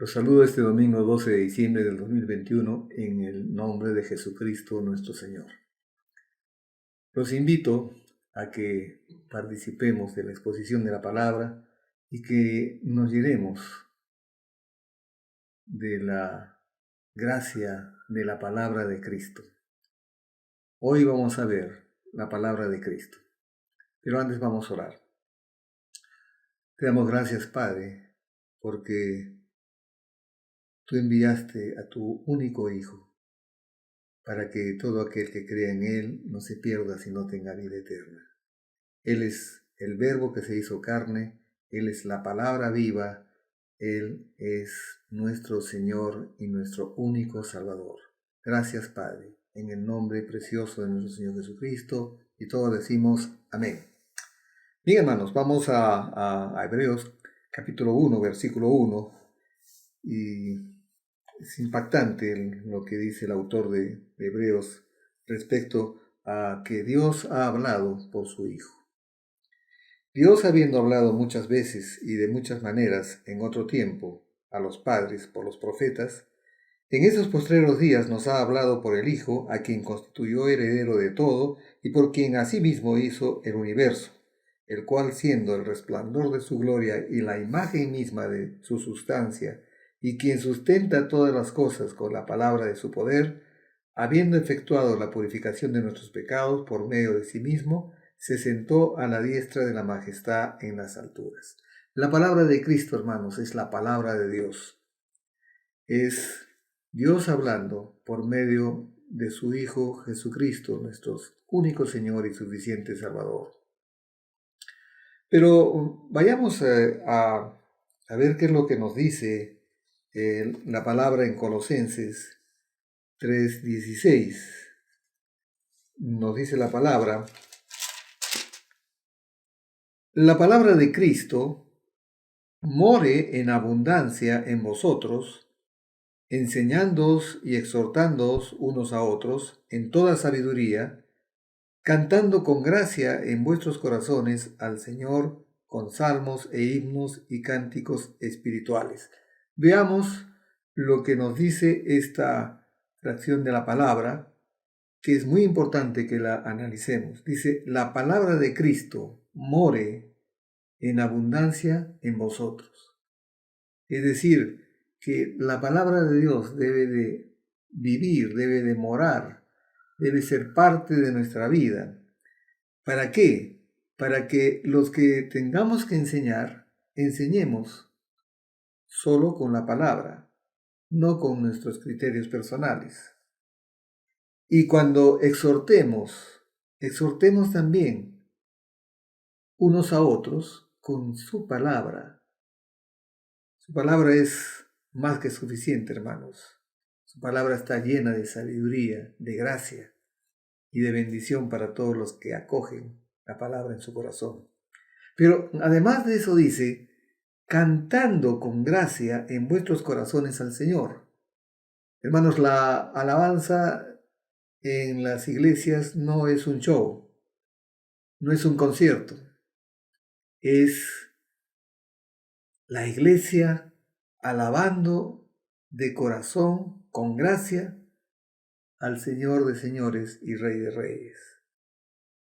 Los saludo este domingo 12 de diciembre del 2021 en el nombre de Jesucristo nuestro Señor. Los invito a que participemos de la exposición de la palabra y que nos llenemos de la gracia de la palabra de Cristo. Hoy vamos a ver la palabra de Cristo, pero antes vamos a orar. Te damos gracias, Padre, porque tú enviaste a tu único Hijo para que todo aquel que crea en Él no se pierda, sino tenga vida eterna. Él es el Verbo que se hizo carne, Él es la palabra viva, Él es nuestro Señor y nuestro único Salvador. Gracias, Padre, en el nombre precioso de nuestro Señor Jesucristo, y todos decimos amén. Bien, hermanos, vamos a Hebreos capítulo 1, versículo 1, y es impactante lo que dice el autor de Hebreos respecto a que Dios ha hablado por su Hijo. Dios, habiendo hablado muchas veces y de muchas maneras en otro tiempo a los padres por los profetas, en esos postreros días nos ha hablado por el Hijo, a quien constituyó heredero de todo y por quien asimismo hizo el universo, el cual, siendo el resplandor de su gloria y la imagen misma de su sustancia, y quien sustenta todas las cosas con la palabra de su poder, habiendo efectuado la purificación de nuestros pecados por medio de sí mismo, se sentó a la diestra de la majestad en las alturas. La palabra de Cristo, hermanos, es la palabra de Dios. Es Dios hablando por medio de su Hijo Jesucristo, nuestro único Señor y suficiente Salvador. Pero vayamos a ver qué es lo que nos dice la palabra en Colosenses 3:16. Nos dice la palabra de Cristo more en abundancia en vosotros, enseñándoos y exhortándoos unos a otros en toda sabiduría, cantando con gracia en vuestros corazones al Señor con salmos e himnos y cánticos espirituales. Veamos lo que nos dice esta fracción de la palabra, que es muy importante que la analicemos. Dice, la palabra de Cristo more en abundancia en vosotros. Es decir, que la palabra de Dios debe de vivir, debe de morar, debe ser parte de nuestra vida. ¿Para qué? Para que los que tengamos que enseñar, enseñemos solo con la palabra, no con nuestros criterios personales. Y cuando exhortemos también unos a otros con su palabra. Su palabra es más que suficiente, hermanos. Su palabra está llena de sabiduría, de gracia y de bendición para todos los que acogen la palabra en su corazón. Pero además de eso dice, cantando con gracia en vuestros corazones al Señor. Hermanos, la alabanza en las iglesias no es un show, no es un concierto, es la iglesia alabando de corazón, con gracia, al Señor de señores y Rey de reyes.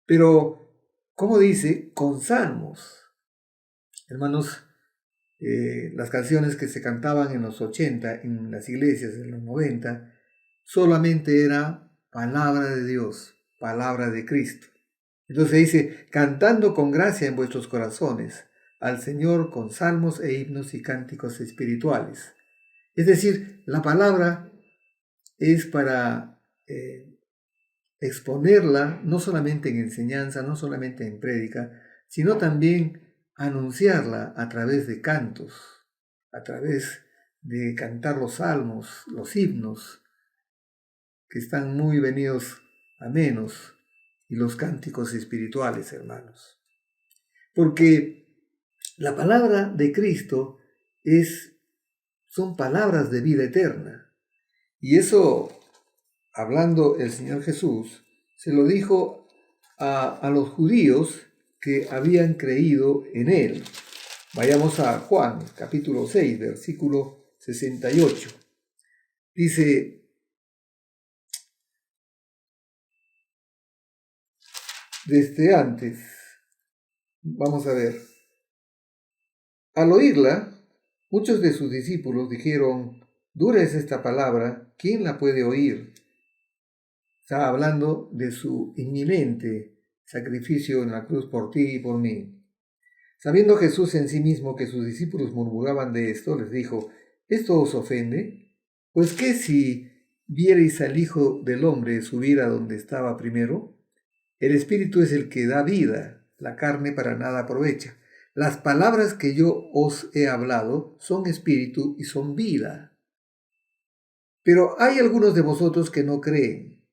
Pero, ¿cómo dice? Con salmos. Hermanos, las canciones que se cantaban en los 80, en las iglesias en los 90, solamente era palabra de Dios, palabra de Cristo. Entonces dice, cantando con gracia en vuestros corazones al Señor con salmos e himnos y cánticos espirituales. Es decir, la palabra es para exponerla no solamente en enseñanza, no solamente en prédica, sino también anunciarla a través de cantos, a través de cantar los salmos, los himnos, que están muy venidos a menos, y los cánticos espirituales, hermanos. Porque la palabra de Cristo son palabras de vida eterna. Y eso, hablando el Señor Jesús, se lo dijo a los judíos que habían creído en Él. Vayamos a Juan, capítulo 6, versículo 68. Dice: desde antes, vamos a ver, al oírla, muchos de sus discípulos dijeron: dura es esta palabra, ¿quién la puede oír? Estaba hablando de su inminente sacrificio en la cruz por ti y por mí. Sabiendo Jesús en sí mismo que sus discípulos murmuraban de esto, les dijo: ¿esto os ofende? Pues ¿qué si vierais al Hijo del Hombre subir a donde estaba primero? El Espíritu es el que da vida, la carne para nada aprovecha. Las palabras que yo os he hablado son espíritu y son vida. Pero hay algunos de vosotros que no creen,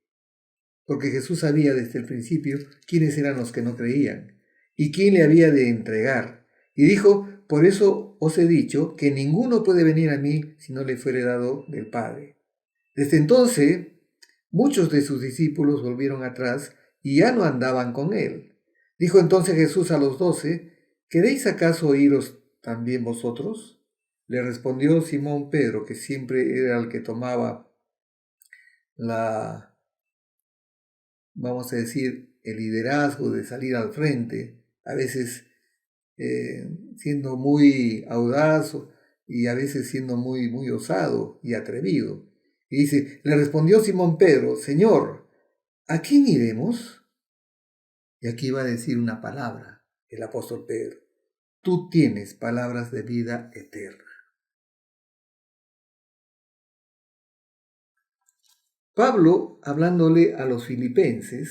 porque Jesús sabía desde el principio quiénes eran los que no creían y quién le había de entregar. Y dijo: por eso os he dicho que ninguno puede venir a mí si no le fuere dado del Padre. Desde entonces, muchos de sus discípulos volvieron atrás y ya no andaban con él. Dijo entonces Jesús a los 12: ¿queréis acaso iros también vosotros? Le respondió Simón Pedro, que siempre era el que tomaba vamos a decir, el liderazgo de salir al frente, a veces siendo muy audaz y a veces siendo muy, muy osado y atrevido. Y dice: le respondió Simón Pedro: Señor, ¿a quién iremos? Y aquí va a decir una palabra el apóstol Pedro: tú tienes palabras de vida eterna. Pablo, hablándole a los filipenses,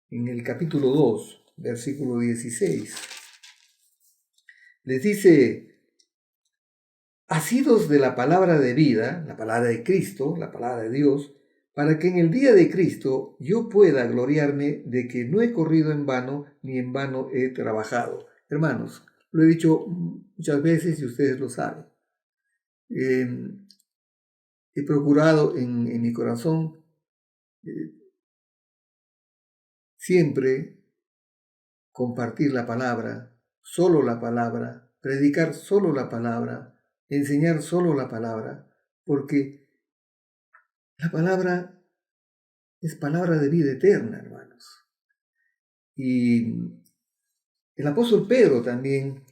en el capítulo 2, versículo 16, les dice: asidos de la palabra de vida, la palabra de Cristo, la palabra de Dios, para que en el día de Cristo yo pueda gloriarme de que no he corrido en vano, ni en vano he trabajado. Hermanos, lo he dicho muchas veces y ustedes lo saben. He procurado en mi corazón siempre compartir la palabra, solo la palabra, predicar solo la palabra, enseñar solo la palabra, porque la palabra es palabra de vida eterna, hermanos. Y el apóstol Pedro también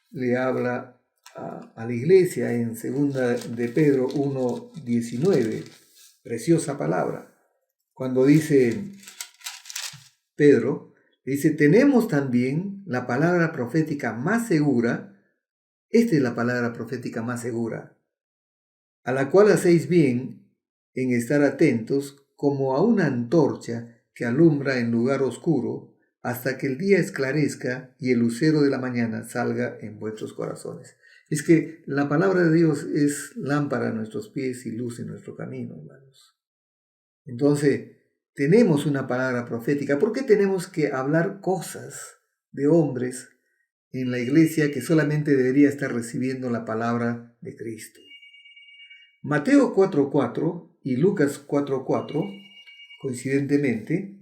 le habla a la iglesia en 2 de Pedro 1:19, preciosa palabra, cuando dice Pedro, dice: tenemos también la palabra profética más segura, esta es la palabra profética más segura, a la cual hacéis bien en estar atentos como a una antorcha que alumbra en lugar oscuro, hasta que el día esclarezca y el lucero de la mañana salga en vuestros corazones. Es que la palabra de Dios es lámpara a nuestros pies y luz en nuestro camino, hermanos. Entonces, tenemos una palabra profética. ¿Por qué tenemos que hablar cosas de hombres en la iglesia que solamente debería estar recibiendo la palabra de Cristo? Mateo 4:4 y Lucas 4:4, coincidentemente,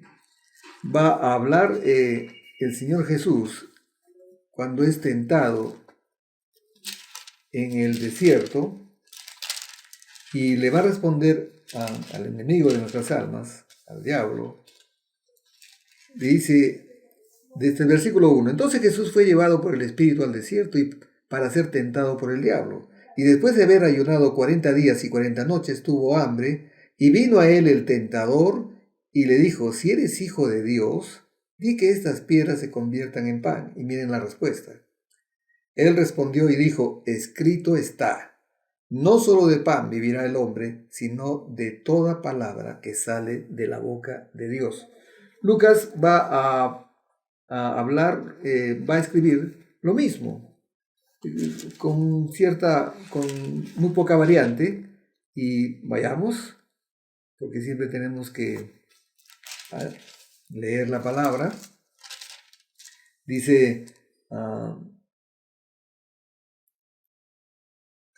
va a hablar el Señor Jesús cuando es tentado en el desierto y le va a responder al enemigo de nuestras almas, al diablo. Dice desde el versículo 1: entonces Jesús fue llevado por el Espíritu al desierto y para ser tentado por el diablo. Y después de haber ayunado 40 días y 40 noches tuvo hambre, y vino a él el tentador y le dijo: si eres hijo de Dios, di que estas piedras se conviertan en pan. Y miren la respuesta. Él respondió y dijo: escrito está, no solo de pan vivirá el hombre, sino de toda palabra que sale de la boca de Dios. Lucas va a hablar, va a escribir lo mismo, con muy poca variante, y vayamos, porque siempre tenemos que leer la palabra. Dice: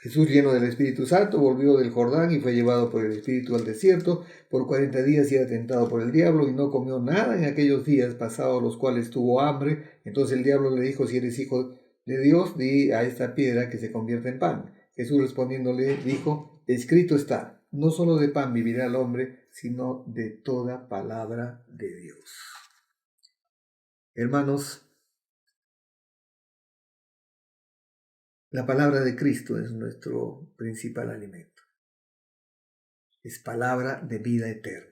Jesús, lleno del Espíritu Santo, volvió del Jordán y fue llevado por el Espíritu al desierto por 40 días y era tentado por el diablo, y no comió nada en aquellos días, pasados los cuales tuvo hambre. Entonces el diablo le dijo: si eres hijo de Dios, di a esta piedra que se convierta en pan. Jesús respondiéndole dijo, escrito está, no solo de pan vivirá el hombre, sino de toda palabra de Dios. Hermanos, la palabra de Cristo es nuestro principal alimento. Es palabra de vida eterna.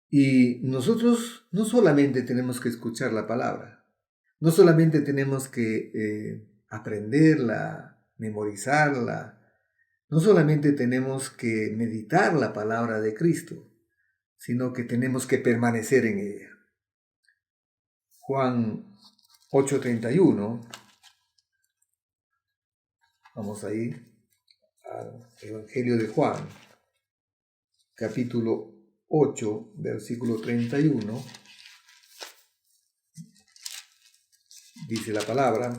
Y nosotros no solamente tenemos que escuchar la palabra, no solamente tenemos que aprenderla, memorizarla, no solamente tenemos que meditar la palabra de Cristo, sino que tenemos que permanecer en ella. Juan 8:31, vamos ahí al Evangelio de Juan, capítulo 8, versículo 31, dice la palabra,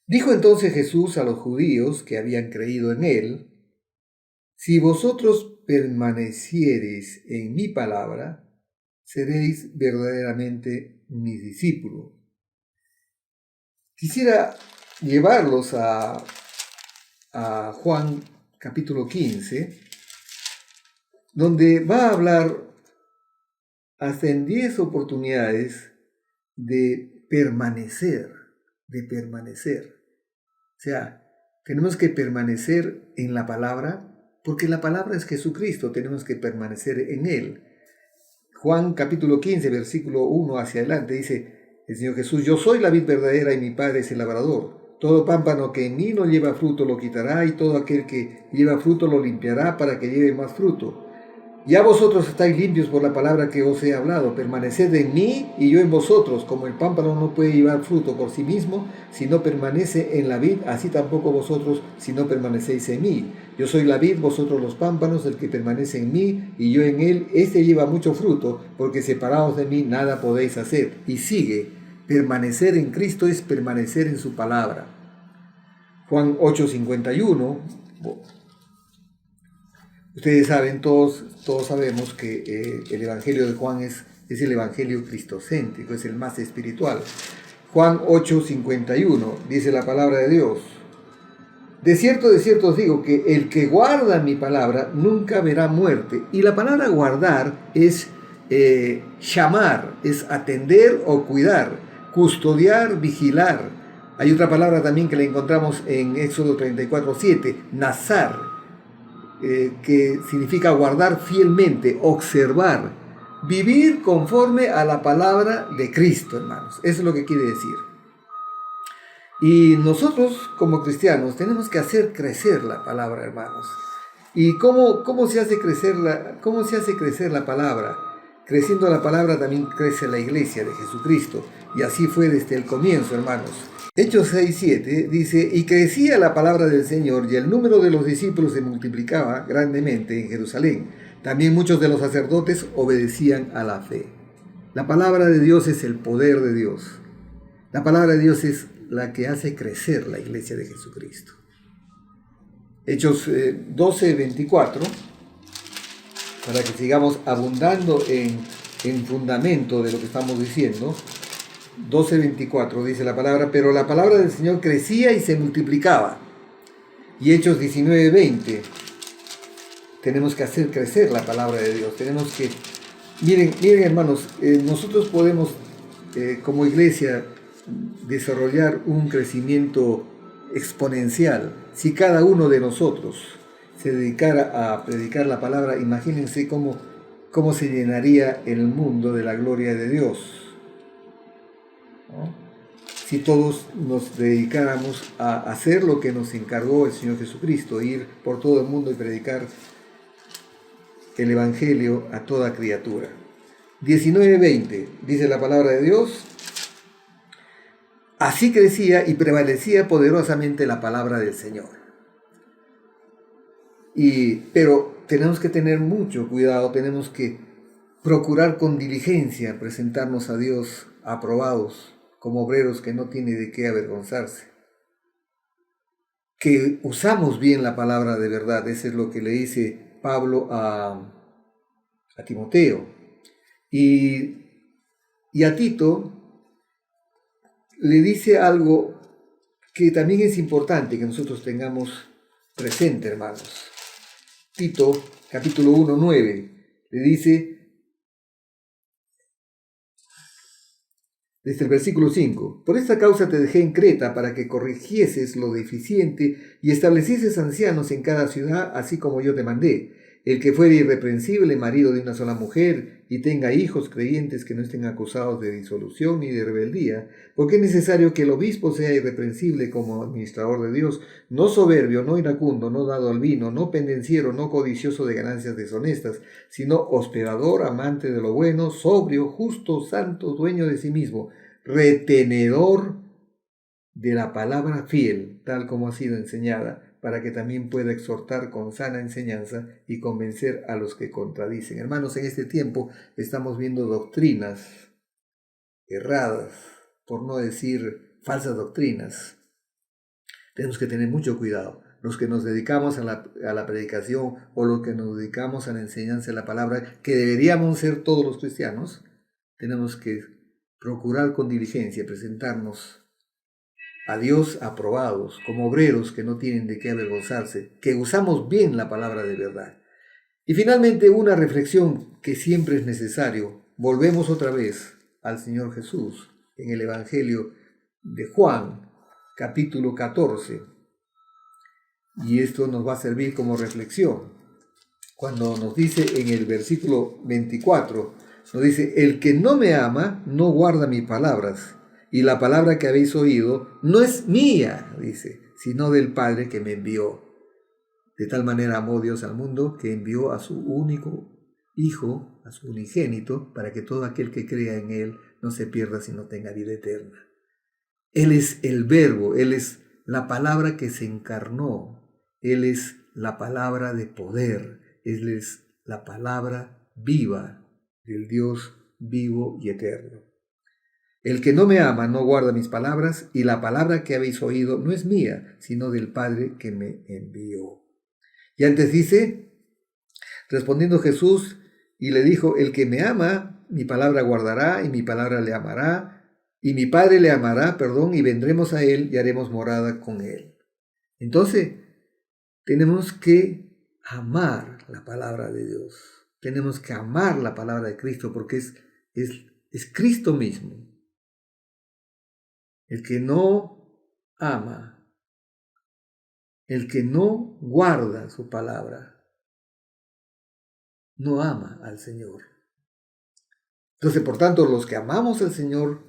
dijo entonces Jesús a los judíos que habían creído en él, si vosotros permaneciereis en mi palabra, seréis verdaderamente mis discípulos. Quisiera llevarlos a Juan capítulo 15, donde va a hablar hasta en 10 oportunidades de permanecer. O sea, tenemos que permanecer en la palabra, porque la palabra es Jesucristo, tenemos que permanecer en Él. Juan capítulo 15, versículo 1 hacia adelante, dice el Señor Jesús, yo soy la vid verdadera y mi Padre es el labrador. Todo pámpano que en mí no lleva fruto lo quitará, y todo aquel que lleva fruto lo limpiará para que lleve más fruto. Ya vosotros estáis limpios por la palabra que os he hablado. Permaneced en mí y yo en vosotros. Como el pámpano no puede llevar fruto por sí mismo, si no permanece en la vid, así tampoco vosotros si no permanecéis en mí. Yo soy la vid, vosotros los pámpanos, el que permanece en mí y yo en él, este lleva mucho fruto, porque separados de mí nada podéis hacer. Y sigue, permanecer en Cristo es permanecer en su palabra. Juan 8:51. Ustedes saben, todos sabemos que el Evangelio de Juan es el Evangelio cristocéntrico, es el más espiritual. Juan 8:51 dice la palabra de Dios. De cierto os digo que el que guarda mi palabra nunca verá muerte. Y la palabra guardar es llamar, es atender o cuidar, custodiar, vigilar. Hay otra palabra también que la encontramos en Éxodo 34:7, nazar. Que significa guardar fielmente, observar, vivir conforme a la palabra de Cristo, hermanos. Eso es lo que quiere decir. Y nosotros como cristianos tenemos que hacer crecer la palabra, hermanos. ¿Y cómo se hace crecer la palabra? Creciendo la palabra también crece la iglesia de Jesucristo. Y así fue desde el comienzo, hermanos. Hechos 6:7 dice, y crecía la palabra del Señor y el número de los discípulos se multiplicaba grandemente en Jerusalén. También muchos de los sacerdotes obedecían a la fe. La palabra de Dios es el poder de Dios. La palabra de Dios es la que hace crecer la iglesia de Jesucristo. Hechos 12:24, para que sigamos abundando en fundamento de lo que estamos diciendo. 12:24 dice la palabra, pero la palabra del Señor crecía y se multiplicaba. Y Hechos 19:20, tenemos que hacer crecer la palabra de Dios. Tenemos que, miren hermanos, nosotros podemos como iglesia desarrollar un crecimiento exponencial si cada uno de nosotros se dedicara a predicar la palabra. Imagínense cómo se llenaría el mundo de la gloria de Dios, ¿no? Si todos nos dedicáramos a hacer lo que nos encargó el Señor Jesucristo, ir por todo el mundo y predicar el Evangelio a toda criatura. 19:20 dice la palabra de Dios, así crecía y prevalecía poderosamente la palabra del Señor. Pero tenemos que tener mucho cuidado, tenemos que procurar con diligencia presentarnos a Dios aprobados, como obreros que no tiene de qué avergonzarse. Que usamos bien la palabra de verdad, eso es lo que le dice Pablo a Timoteo. Y a Tito le dice algo que también es importante que nosotros tengamos presente, hermanos. Tito, capítulo 1, 9, le dice, desde el versículo 5, por esta causa te dejé en Creta para que corrigieses lo deficiente y establecieses ancianos en cada ciudad, así como yo te mandé. El que fuere irreprensible, marido de una sola mujer, y tenga hijos creyentes que no estén acusados de disolución ni de rebeldía, porque es necesario que el obispo sea irreprensible como administrador de Dios, no soberbio, no iracundo, no dado al vino, no pendenciero, no codicioso de ganancias deshonestas, sino hospedador, amante de lo bueno, sobrio, justo, santo, dueño de sí mismo, retenedor de la palabra fiel, tal como ha sido enseñada, para que también pueda exhortar con sana enseñanza y convencer a los que contradicen. Hermanos, en este tiempo estamos viendo doctrinas erradas, por no decir falsas doctrinas. Tenemos que tener mucho cuidado. Los que nos dedicamos a la predicación o los que nos dedicamos a la enseñanza de la palabra, que deberíamos ser todos los cristianos, tenemos que procurar con diligencia presentarnos a Dios aprobados, como obreros que no tienen de qué avergonzarse, que usamos bien la palabra de verdad. Y finalmente una reflexión que siempre es necesario. Volvemos otra vez al Señor Jesús en el Evangelio de Juan, capítulo 14. Y esto nos va a servir como reflexión. Cuando nos dice en el versículo 24, nos dice, el que no me ama no guarda mis palabras. Y la palabra que habéis oído no es mía, dice, sino del Padre que me envió. De tal manera amó Dios al mundo que envió a su único Hijo, a su unigénito, para que todo aquel que crea en Él no se pierda, sino tenga vida eterna. Él es el Verbo, Él es la palabra que se encarnó, Él es la palabra de poder, Él es la palabra viva del Dios vivo y eterno. El que no me ama no guarda mis palabras, y la palabra que habéis oído no es mía, sino del Padre que me envió. Y antes dice, respondiendo Jesús, y le dijo, el que me ama, mi palabra guardará, y mi palabra le amará, y mi Padre le amará, y vendremos a él y haremos morada con él. Entonces, tenemos que amar la palabra de Dios. Tenemos que amar la palabra de Cristo, porque es Cristo mismo. El que no ama, el que no guarda su palabra, no ama al Señor. Entonces, por tanto, los que amamos al Señor,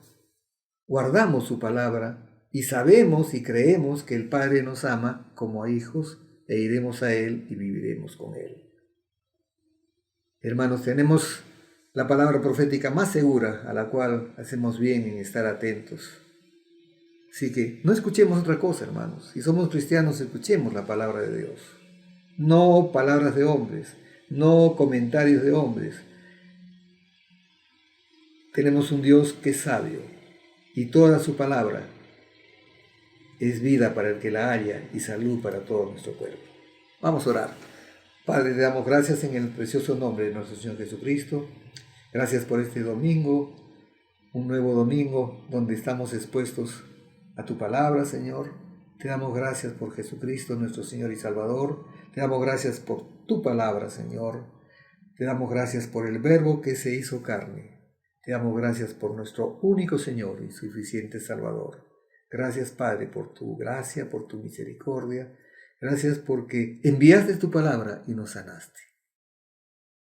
guardamos su palabra y sabemos y creemos que el Padre nos ama como a hijos e iremos a Él y viviremos con Él. Hermanos, tenemos la palabra profética más segura a la cual hacemos bien en estar atentos. Así que no escuchemos otra cosa, hermanos. Si somos cristianos, escuchemos la palabra de Dios. No palabras de hombres, no comentarios de hombres. Tenemos un Dios que es sabio y toda su palabra es vida para el que la haya y salud para todo nuestro cuerpo. Vamos a orar. Padre, te damos gracias en el precioso nombre de nuestro Señor Jesucristo. Gracias por este domingo, un nuevo domingo donde estamos expuestos a tu palabra, Señor. Te damos gracias por Jesucristo, nuestro Señor y Salvador. Te damos gracias por tu palabra, Señor. Te damos gracias por el Verbo que se hizo carne. Te damos gracias por nuestro único Señor y suficiente Salvador. Gracias, Padre, por tu gracia, por tu misericordia. Gracias porque enviaste tu palabra y nos sanaste.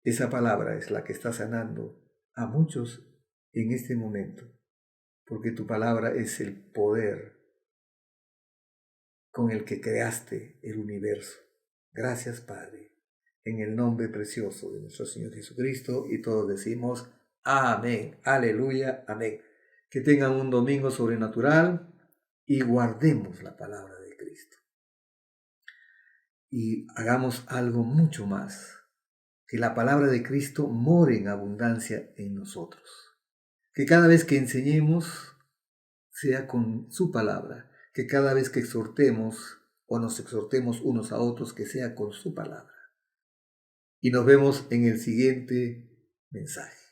Esa palabra es la que está sanando a muchos en este momento, porque tu palabra es el poder con el que creaste el universo. Gracias, Padre, en el nombre precioso de nuestro Señor Jesucristo, y todos decimos amén, aleluya, amén. Que tengan un domingo sobrenatural y guardemos la palabra de Cristo. Y hagamos algo mucho más, que la palabra de Cristo more en abundancia en nosotros. Que cada vez que enseñemos sea con su palabra, que cada vez que exhortemos o nos exhortemos unos a otros, que sea con su palabra. Y nos vemos en el siguiente mensaje.